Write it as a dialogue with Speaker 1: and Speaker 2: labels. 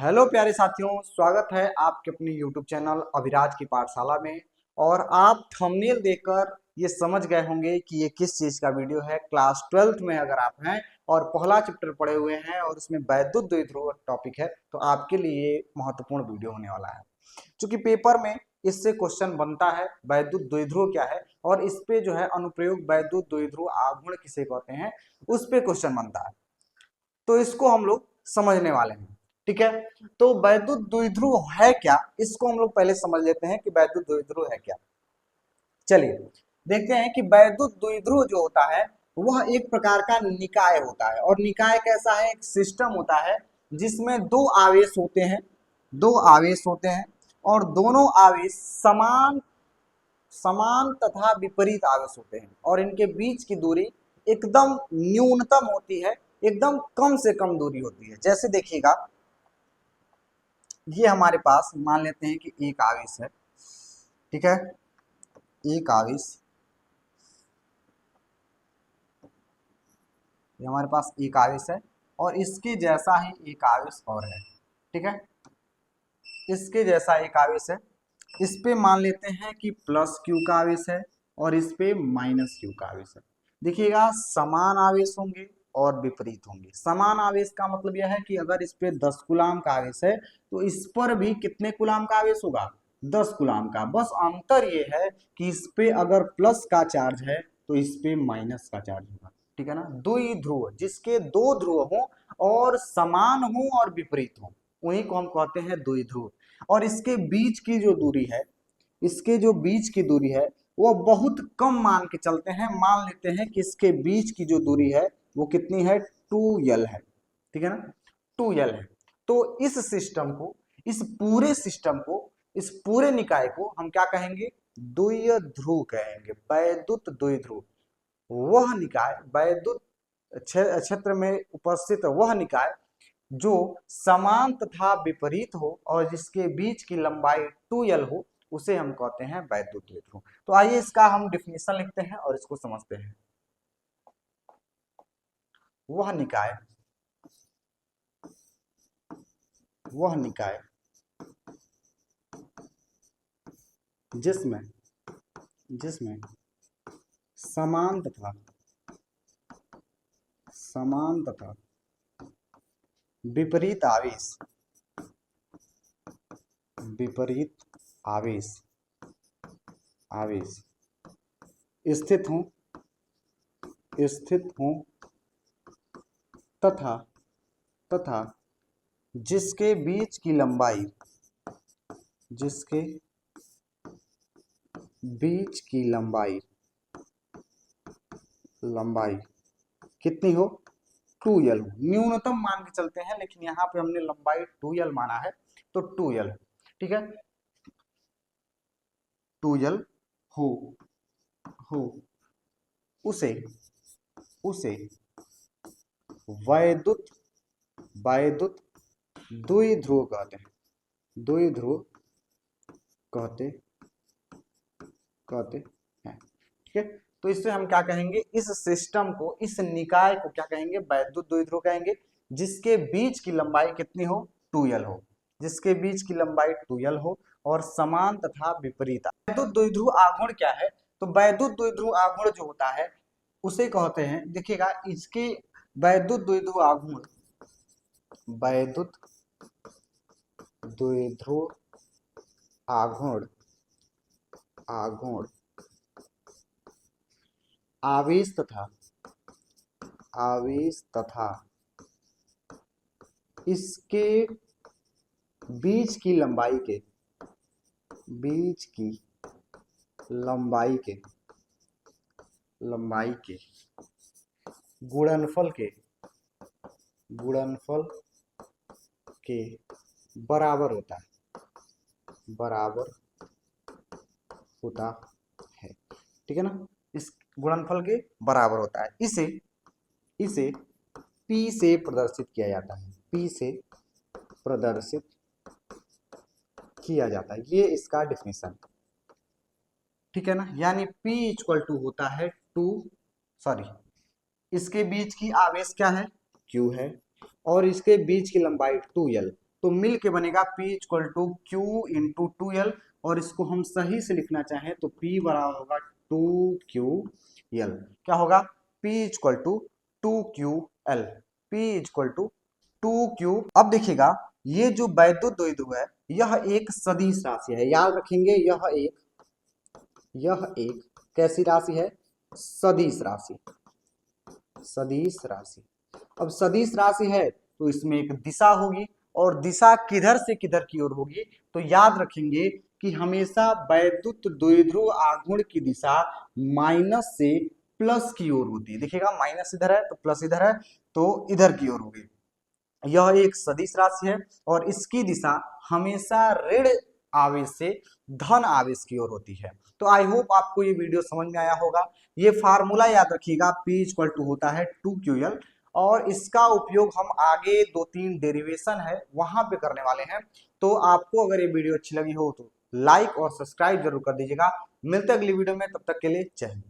Speaker 1: Hello प्यारे साथियों, स्वागत है आपके अपने YouTube चैनल अभिराज की पाठशाला में। और आप थंबनेल देखकर ये समझ गए होंगे कि ये किस चीज का वीडियो है। क्लास 12th में अगर आप हैं और पहला चैप्टर पढ़े हुए हैं और उसमें वैद्युत द्विध्रुव टॉपिक है तो आपके लिए महत्वपूर्ण वीडियो होने वाला है। क्योंकि पेपर में इससे क्वेश्चन बनता है वैद्युत द्विध्रुव क्या है, और इस पे जो है अनुप्रयोग वैद्युत द्विध्रुव आघूर्ण किसे कहते हैं उस पे क्वेश्चन बनता है। तो इसको हम लोग समझने वाले हैं, ठीक है। तो वैद्युत द्विध्रुव है क्या, इसको हम लोग पहले समझ लेते हैं कि वैद्युत द्विध्रुव है क्या। चलिए देखते हैं कि वैद्युत द्विध्रुव जो होता है वह एक प्रकार का निकाय होता है। और निकाय कैसा है, एक सिस्टम होता है जिसमें दो आवेश होते हैं, दो आवेश होते हैं और दोनों आवेश समान समान तथा विपरीत आवेश होते हैं और इनके बीच की दूरी एकदम न्यूनतम होती है, एकदम कम से कम दूरी होती है। जैसे देखिएगा, ये हमारे पास मान लेते हैं कि एक आवेश है, ठीक है। एक आवेश, ये हमारे पास एक आवेश है और इसके जैसा ही एक आवेश और है, ठीक है। इसके जैसा एक आवेश है, इस पे मान लेते हैं कि प्लस क्यू का आवेश है और इस पे माइनस क्यू का आवेश है। देखिएगा, समान आवेश होंगे और विपरीत होंगे। समान आवेश का मतलब यह है कि अगर इस पे 10 कूलाम का आवेश है तो इस पर भी कितने कूलाम का आवेश होगा, 10 कूलाम का। बस अंतर ये है कि इस पे अगर प्लस का चार्ज है तो इस पे माइनस का चार्ज होगा, ठीक है ना। द्विध्रुव, जिसके दो ध्रुव हो और समान हो और विपरीत हो, वही को हम कहते हैं द्विध्रुव। और इसके बीच की जो दूरी है, इसके जो बीच की दूरी है वो बहुत कम मान के चलते हैं। मान लेते हैं कि इसके बीच की जो दूरी है वो कितनी है, 2l है, ठीक है ना, 2l है। तो इस सिस्टम को, इस पूरे सिस्टम को, इस पूरे निकाय को हम क्या कहेंगे, द्विध्रुव कहेंगे, वैद्युत द्विध्रुव। वह निकाय, वैद्युत क्षेत्र में उपस्थित वह निकाय जो समान तथा विपरीत हो और जिसके बीच की लंबाई 2l हो, उसे हम कहते हैं वैद्युत द्विध्रुव। तो आइए इसका हम डिफिनेशन लिखते हैं और इसको समझते हैं। वह निकाय, वह निकाय जिसमें जिसमें समान तथा समान तथा विपरीत आवेश, विपरीत आवेश आवेश स्थित हूं, स्थित हूं तथा तथा जिसके बीच की लंबाई, जिसके बीच की लंबाई लंबाई कितनी हो, 2l हो। न्यूनतम मान के चलते हैं, लेकिन यहाँ पे हमने लंबाई 2l माना है तो 2l, ठीक है। 2l हो हो उसे उसे वैद्युत वैद्युत द्विध्रुव कहते हैं, द्विध्रुव कहते कहते हैं, ठीक है। तो इससे हम क्या कहेंगे, इस सिस्टम को, इस निकाय को क्या कहेंगे, वैद्युत द्विध्रुव कहेंगे, जिसके बीच की लंबाई कितनी हो, 2l हो, जिसके बीच की लंबाई 2l हो और समान तथा विपरीत। वैद्युत द्विध्रुव आघूर्ण क्या है, तो वैद्युत द्विध्रुव आघूर्ण जो होता है उसे कहते हैं, देखिएगा इसके वैद्युत द्विध्रुव आघूर्ण, वैद्युत द्विध्रुव आघूर्ण आघूर्ण आवेश तथा आवेश तथा इसके बीच की लंबाई के, बीच की लंबाई के लंबाई के गुणनफल के गुणनफल के बराबर होता है, बराबर होता है, ठीक है ना। इस गुणनफल के बराबर होता है। इसे इसे P से प्रदर्शित किया जाता है, P से प्रदर्शित किया जाता है। ये इसका डेफिनेशन, ठीक है ना। यानी P इक्वल टू होता है इसके बीच की आवेश क्या है, Q है, और इसके बीच की लंबाई 2l, तो मिल के बनेगा P equal to Q into 2L, और इसको हम सही से लिखना चाहें तो P बराबर होगा 2QL। क्या होगा? P equal to 2QL, P equal to 2Q। अब देखिएगा ये जो वैद्युत द्विध्रुव है यह एक सदिश राशि है, याद रखेंगे यह एक कैसी राशि है? सदिश राशि, सदिश राशि। अब सदिश राशि है तो इसमें एक दिशा होगी, और दिशा किधर से किधर की ओर होगी? तो याद रखेंगे कि हमेशा वैद्युत द्विध्रुव आघूर्ण की दिशा माइनस से प्लस की ओर होती है। देखिएगा माइनस इधर है तो प्लस इधर है, तो इधर की ओर होगी। यह एक सदिश राशि है और इसकी दिशा हमेशा ऋण आवेश से धन आवेश की ओर होती है। तो आई होप आपको ये वीडियो समझ में आया होगा। ये फार्मूला याद रखिएगा, P इक्वल टू होता है 2QL, और इसका उपयोग हम आगे 2-3 डेरिवेशन है वहां पे करने वाले हैं। तो आपको अगर ये वीडियो अच्छी लगी हो तो लाइक और सब्सक्राइब जरूर कर दीजिएगा। मिलते हैं अगली वीडियो में, तब तक के लिए जय हिंद।